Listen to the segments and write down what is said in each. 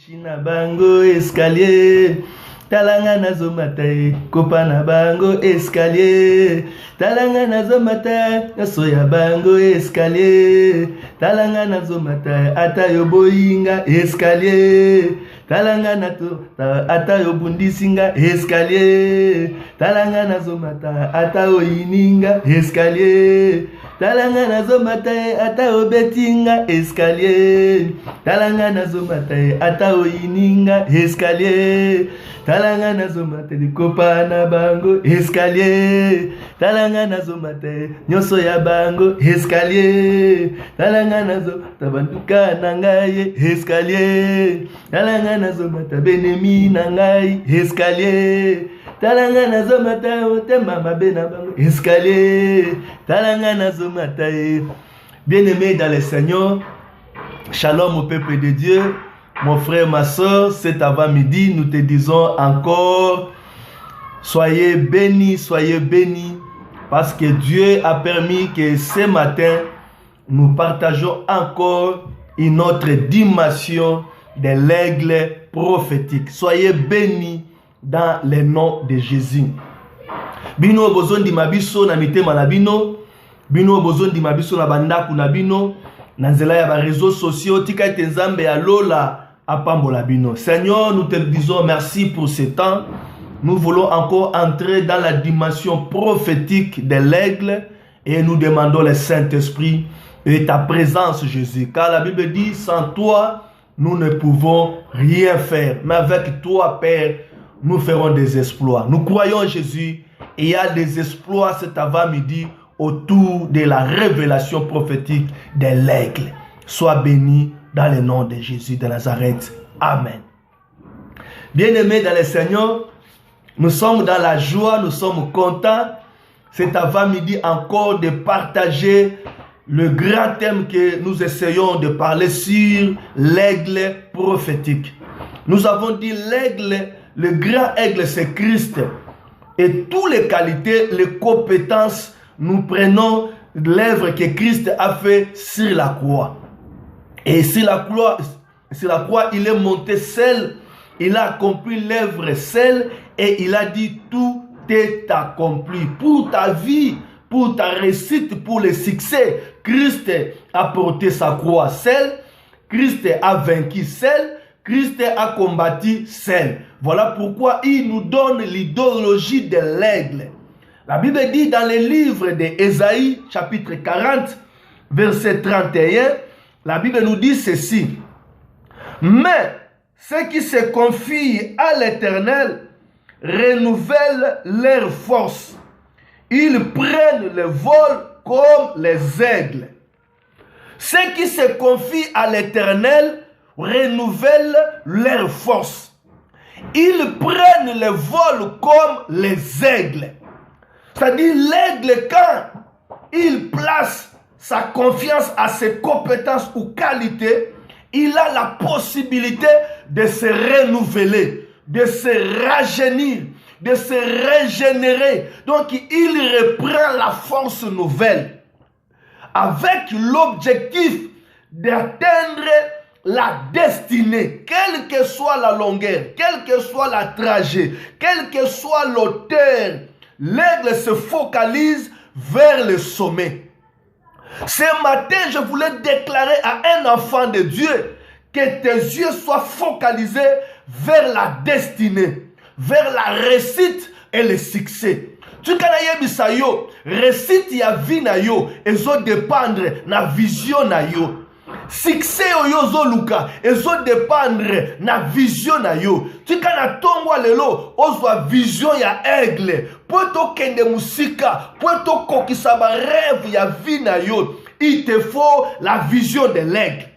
China bango escalier, talanga nazo matai, kopa na bango escalier, talanga nazo matai, soya bango escalier, talanga nazo matai, ata yo boyinga escalier, talanga nato ata yo bundisinga escalier, talanga nazo matai, ata yo ininga escalier, talanga nazo matai, ata yo betinga escalier, talanga nazo matai, ata yo ininga escalier, talanga nazo matai, kopa na bango escalier, talanga nazo matai, nyoso ya bango escalier, talanga nazo tabanduka na ngai escalier, talanga nazo matai, benemi na ngai escalier, talanga nazo matai, otema mabe na bango escalier, talanga nazo matai. Bien-aimé dans le Seigneur, shalom au peuple de Dieu, mon frère, ma soeur, cet avant-midi, nous te disons encore, soyez bénis, parce que Dieu a permis que ce matin, nous partageons encore une autre dimension de l'aigle prophétique. Soyez bénis dans le nom de Jésus. Bino bozon di mabiso na mitema na bino, bino bozon di mabiso na bandaku na bino, na nzela ya ba réseaux sociaux, tika ete nzambe ya lola apambola bino. Seigneur, nous te disons merci pour ce temps. Nous voulons encore entrer dans la dimension prophétique de l'aigle et nous demandons le Saint-Esprit et ta présence, Jésus. Car la Bible dit, sans toi, nous ne pouvons rien faire. Mais avec toi, Père, nous ferons des exploits. Nous croyons, Jésus, et il y a des exploits cet avant-midi autour de la révélation prophétique de l'aigle. Sois béni dans le nom de Jésus de Nazareth. Amen. Bien-aimés dans le Seigneur, nous sommes dans la joie, nous sommes contents cet avant-midi encore de partager le grand thème que nous essayons de parler sur l'aigle prophétique. Nous avons dit l'aigle, le grand aigle c'est Christ. Et toutes les qualités, les compétences, nous prenons l'œuvre que Christ a fait sur la croix. Et sur la croix, il est monté seul, il a accompli l'œuvre seul et il a dit tout est accompli. Pour ta vie, pour ta réussite, pour le succès, Christ a porté sa croix seul, Christ a vaincu seul, Christ a combattu seul. Voilà pourquoi il nous donne l'idéologie de l'aigle. La Bible dit dans le livre d'Ésaïe, chapitre 40, verset 31, la Bible nous dit ceci. Mais ceux qui se confient à l'Éternel renouvellent leur force. Ils prennent le vol comme les aigles. Ceux qui se confient à l'Éternel renouvellent leur force. Ils prennent le vol comme les aigles. C'est-à-dire l'aigle, quand il place sa confiance à ses compétences ou qualités, il a la possibilité de se renouveler, de se rajeunir, de se régénérer. Donc il reprend la force nouvelle avec l'objectif d'atteindre la destinée, quelle que soit la longueur, quelle que soit la trajet, quel que soit l'auteur. L'aigle se focalise vers le sommet. Ce matin, je voulais déclarer à un enfant de Dieu que tes yeux soient focalisés vers la destinée, vers la réussite et le succès. Tu kana yebisa yo, réussite ya vie na yo, ezo dépendre na vision na yo. Succès oyo zo luka, ezo dépendre na vision na yo. Tu kana tongwa lelo, ozwa vision ya aigle. Poto kende musika, poto kokisa ba rêve ya vie na yo. Il te faut la vision de l'aigle.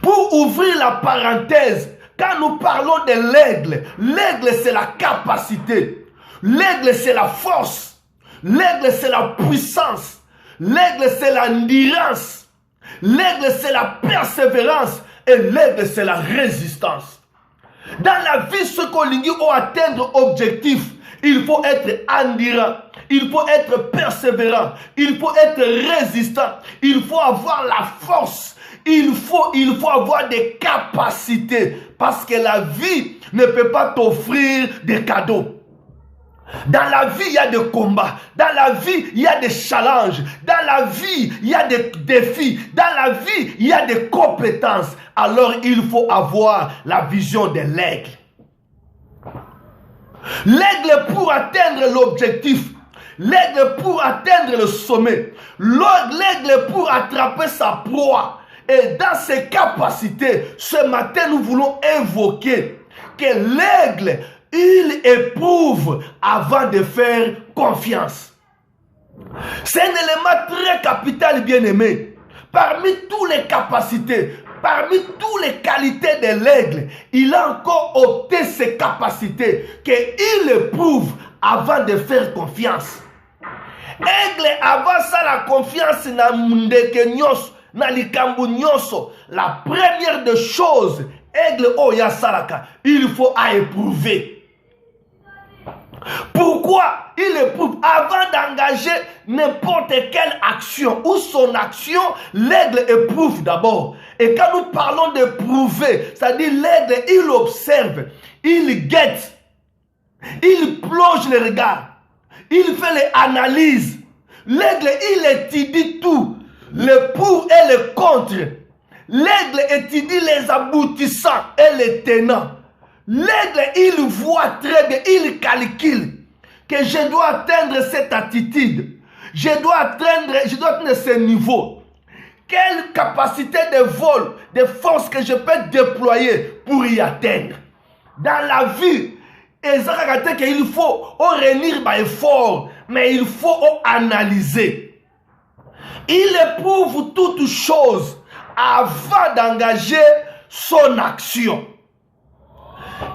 Pour ouvrir la parenthèse, quand nous parlons de l'aigle, l'aigle c'est la capacité. L'aigle c'est la force. L'aigle c'est la puissance. L'aigle c'est l'endurance. L'aigle c'est la persévérance. Et l'aigle c'est la résistance. Dans la vie, ce qu'on dit pour atteindre objectif, il faut être endurant, il faut être persévérant, il faut être résistant, il faut avoir la force, il faut avoir des capacités. Parce que la vie ne peut pas t'offrir des cadeaux. Dans la vie, il y a des combats. Dans la vie, il y a des challenges. Dans la vie, il y a des défis. Dans la vie, il y a des compétences. Alors, il faut avoir la vision de l'aigle. L'aigle pour atteindre l'objectif. L'aigle pour atteindre le sommet. L'aigle pour attraper sa proie. Et dans ces capacités, ce matin, nous voulons évoquer que l'aigle, il éprouve avant de faire confiance. C'est un élément très capital, bien-aimé. Parmi toutes les capacités, parmi toutes les qualités de l'aigle, il a encore opté ses capacités qu'il éprouve avant de faire confiance. Aigle, avant ça, la confiance na mundeke nyos, na likambu nyoso. La première des choses, aigle oya salaka, il faut à éprouver. Pourquoi il éprouve avant d'engager n'importe quelle action ou son action, l'aigle éprouve d'abord. Et quand nous parlons d'éprouver, c'est-à-dire l'aigle, il observe, il guette, il plonge le regard, il fait les analyses. L'aigle, il étudie tout, le pour et le contre. L'aigle étudie les aboutissants et les tenants. L'aigle, il voit très bien, il calcule que je dois atteindre cette attitude. Je dois atteindre ce niveau. Quelle capacité de vol, de force que je peux déployer pour y atteindre. Dans la vie, il faut réunir par effort, mais il faut analyser. Il éprouve toutes choses avant d'engager son action.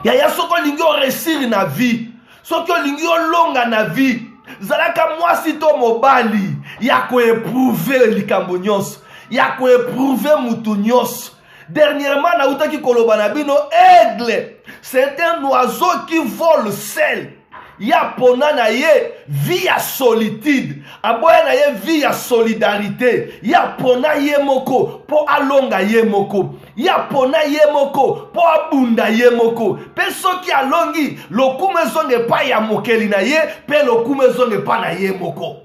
Il y a ce qu'on lingo réussir na vie, ce qu'on lingo longa na vie. Zalaka moi si to mobali, ya ko éprouver likambo nyos, ya ko éprouver mutu nyos. Dernièrement na utaki koloba na bino aigle, c'est un oiseau qui vole seul. Ya pona na ye vie à solitude, aboya na ye vie à solidarité. Ya pona ye moko po alonga ye moko. Ya pona ye moko po abunda ye moko. Pe soki alongi lokume zonge pa ya mokeli na ye, pe lokume zonge pa na ye moko.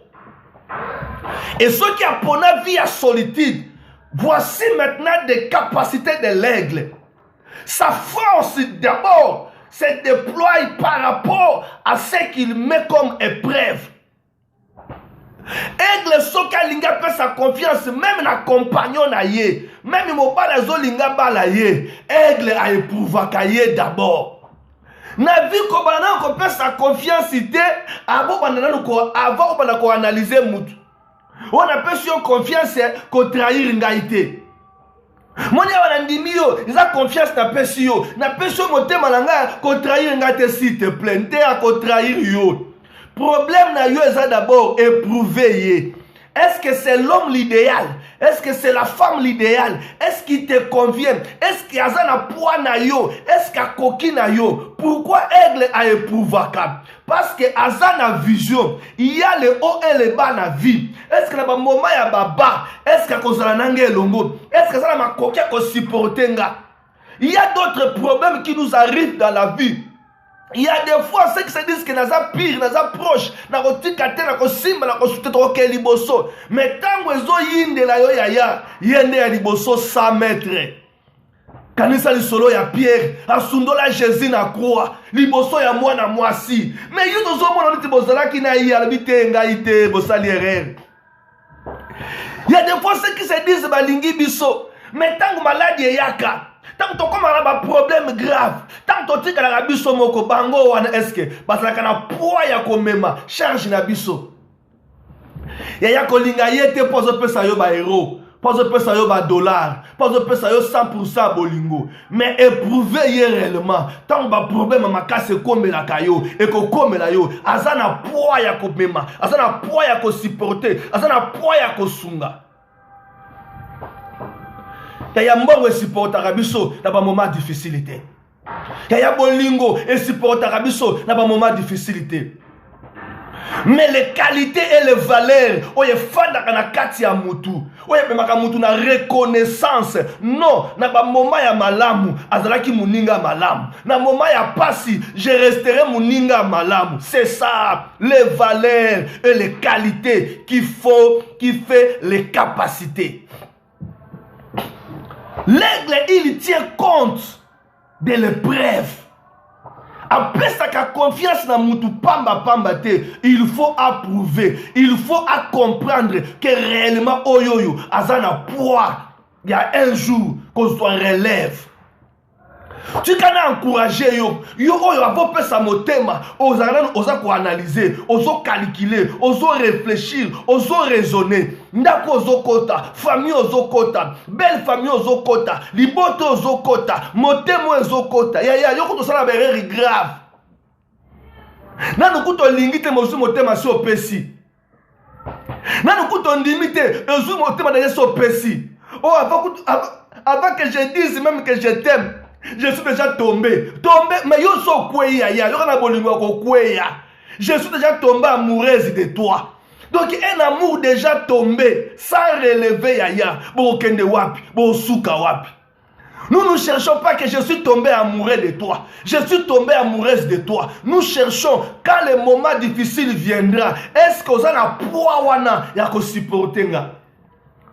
Et soki apona vie à solitude, voici maintenant des capacités de l'aigle. Sa force d'abord se déploie par rapport à ce qu'il met comme épreuve. Aigle soka linga pe sa confiance même na compagnon na ye, même mobala zo linga bala ye, aigle a éprouvaka ye d'abord. Na vie ko bana ko pe sa confiance ité avant bana ko analyser mutu. On appelle sur confiance ko trahir ngaité. Moni awa ndimi yo, isa confiance na pesi yo. Na pesi yo motema na nga ko trahir ngate s'il te plaît, nte a ko trahir yo. Problème na yo eza d'abord éprouver ye. Est-ce que c'est l'homme l'idéal? Est-ce que c'est la femme l'idéal? Est-ce qu'il te convient? Est-ce qu'il y a un poids na yo? Est-ce qu'il y a coquille na yo? Pourquoi aigle a éprouvaka? Parce que azana vision, il y a le haut et le bas na vie. Est-ce que na ba moment ya baba? Est-ce que kozala nange longo? Est-ce que ça na makokia ko supporter nga? Il y a d'autres problèmes qui nous arrivent dans la vie. Il y a des fois ceux qui se disent que naza pire, naza proche, na kotika te na kosimba na kosuteto ke liboso. Mais tango ezo yinde la yo yaya, yende ya liboso 100 mètres. Kanisa lisolo ya Pierre, asundola Jésus na croix, liboso ya mwana mwasi. Mais yo tozo mona nti bozala ki na yi albite ngai te bosali erreur. Il y a des fois ceux qui se disent balingi biso, mais tango maladie yaka. Tant que tu as un problème grave, tant que tu as un biso moko bango wana eske, parce que na poids ya komema charge na biso. Ya kolinga yete pose pesa yo ba euro, pose pesa yo ba dollar, pose pesa yo 100% bolingo. Mais éprouver hier réellement, tant ba problème makase komela kayo et ko komela yo, azana poids ya komema, azana poids ya ko supporter, azana poids ya ko sunga. Il y a mbongo et supporter biso na ba moment difficulté. Il y a bolingo et supporter biso na ba moment difficulté. Mais les qualités et les valeurs o ye fanda kana kati ya mutu oyo pemaka mutu na reconnaissance. Non, na ba moment ya malamu azalaki muninga malamu, na moment ya pasi je resterai muninga malamu. C'est ça les valeurs et les qualités qui fait les capacités. L'aigle, il tient compte de l'épreuve. Après ça, confiance dans mutu pamba te, il faut approuver, il faut comprendre que réellement oyoyo azana poids. Il y a un jour qu'on se relève. Tu can encourager yo oyo avope sa motema, oza ko analyser, ozo calculer, ozo réfléchir, ozo raisonner. Ndako ozo kota, famille ozo kota, belle famille ozo kota, liboto ozo kota, motema ozo kota. Ya yo ko sala bereri grave. Nanu kuto lingite mozu motema so pesi. Nanu kuto ndimite ozu motema na so pesi. Oh, avant que je dise même que je t'aime, je suis déjà tombé. Mais yo so kweya ya, yo kana bolingo ko kweya. Je suis déjà tombé amoureuse de toi. Donc un amour déjà tombé, sans relever ya, bo kende wapi, bo suka wapi. Nous ne cherchons pas que je suis tombé amoureux de toi. Je suis tombé amoureuse de toi. Nous cherchons quand le moment difficile viendra. Est-ce que vous avez un poids wana ya ko supporter nga?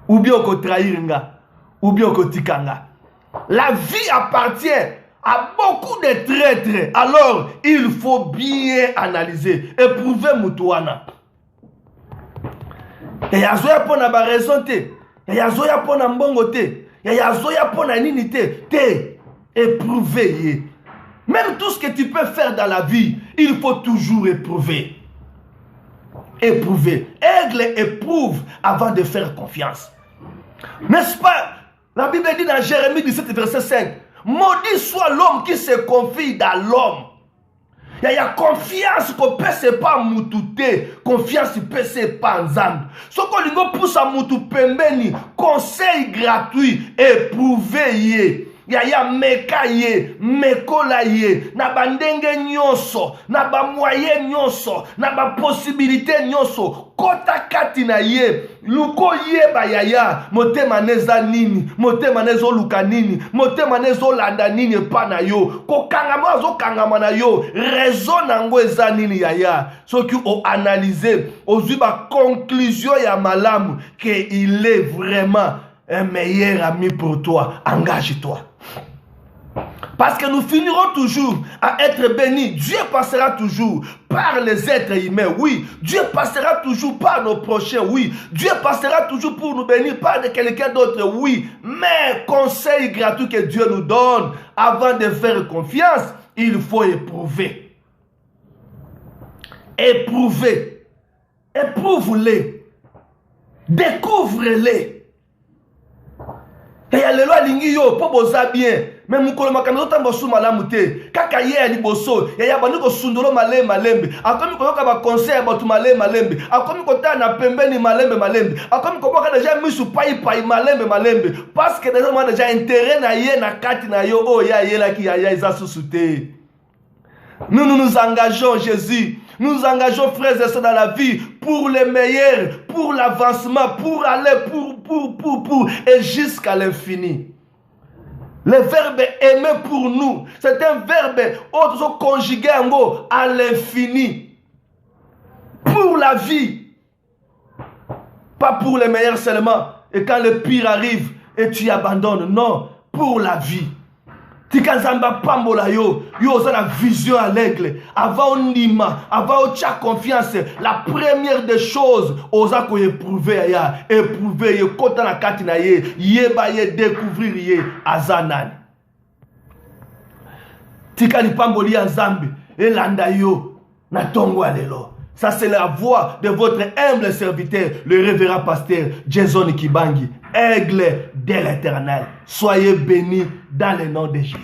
Ou bien ko trahir nga? Ou bien ko tikanga? La vie appartient à beaucoup de traîtres. Alors, il faut bien analyser. Éprouver mutuana. Et yazoya pona ba raison te. Et yazoya pona mbongo te. Et yazoya pona nini te. Éprouver. Même tout ce que tu peux faire dans la vie, il faut toujours éprouver. Éprouver. Aigle éprouve avant de faire confiance. N'est-ce pas? La Bible dit dans Jérémie 17, verset 5, maudit soit l'homme qui se confie dans l'homme. Il y a confiance qu'on peut se pas moutoute, confiance peut se pas ensemble. Ce qu'on lui pousse à moutou pembeni, conseil gratuit, éprouvé. Yaya meka ye, mekola ye, na bandenge nyonso, na ba moyen nyonso, na ba possibilité nyonso, kota kati na ye, luko ye ba yaya, motema neza nini, motema nezo luka nini, motema nezo landa nini pa na yo, ko kangama zo kangama na yo, raison nango eza nini yaya, so ki o analyser, o zuba conclusion ya malamu, que il est vraiment un meilleur ami pour toi, engage-toi. Parce que nous finirons toujours à être bénis. Dieu passera toujours par les êtres humains, oui. Dieu passera toujours par nos prochains, oui. Dieu passera toujours pour nous bénir par de quelqu'un d'autre, oui. Mais conseil gratuit que Dieu nous donne, avant de faire confiance, il faut éprouver. Éprouver. Éprouve-les. Découvre-les. Et il y a le loi lingi yo, po boza bien. Mais mukolo makamelo tambo sou malamu te. Kaka ye ali boso, ya banu ko sundolo malembe. Akomi ko yoka ba conseil ba tu malembe. Akomi ko ta na pembeni malembe. Akomi ko boka déjà misu pai malembe. Parce que déjà moi déjà intérêt na ye na kati na yo o ya ye la ki ya isa susute. Nous nous engageons, Jésus. Nous nous engageons, frères et sœurs, dans la vie pour le meilleur, pour l'avancement, pour aller, et jusqu'à l'infini. Le verbe aimer pour nous, c'est un verbe autre conjugué à l'infini. Pour la vie. Pas pour le meilleur seulement. Et quand le pire arrive et tu abandonnes. Non, pour la vie. Tikazamba pambola yo za la vision à l'aigle. Avant on nima, avant on tcha confiance. La première des choses, osa ko éprouver ya, éprouver ye kota na kati na ye, yeba ye découvrir ye azanan. Tikali pamboli ya Nzambe, elanda yo na tongo alelo. Ça c'est la voix de votre humble serviteur, le révérend pasteur Jason Kibangi, aigle de l'Éternel. Soyez bénis dans le nom de Jésus.